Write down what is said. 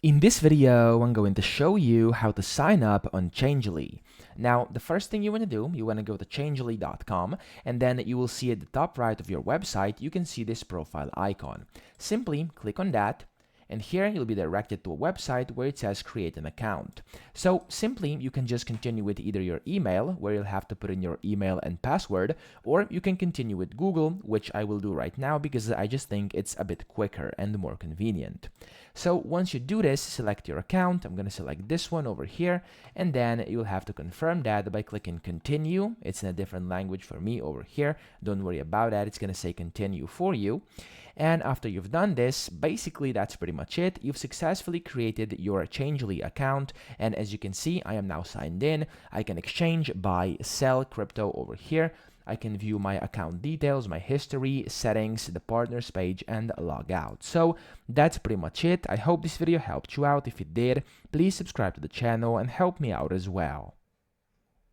In this video, I'm going to show you how to sign up on Changelly. Now, the first thing you want to do, you want to go to changelly.com, and then you will see at the top right of your website, you can see this profile icon. Simply click on that, and here you'll be directed to a website where it says create an account. So simply you can just continue with either your email, where you'll have to put in your email and password, or you can continue with Google, which I will do right now because I just think it's a bit quicker and more convenient. So once you do this, select your account. I'm going to select this one over here, and then you'll have to confirm that by clicking continue. It's in a different language for me over here. Don't worry about that. It's going to say continue for you. And after you've done this, basically that's pretty much it. You've successfully created your Changelly account, and as you can see, I am now signed in. I can exchange, buy, sell crypto over here. I can view my account details, my history, settings, the partners page, and log out. So that's pretty much it. I hope this video helped you out. If it did, please subscribe to the channel and help me out as well.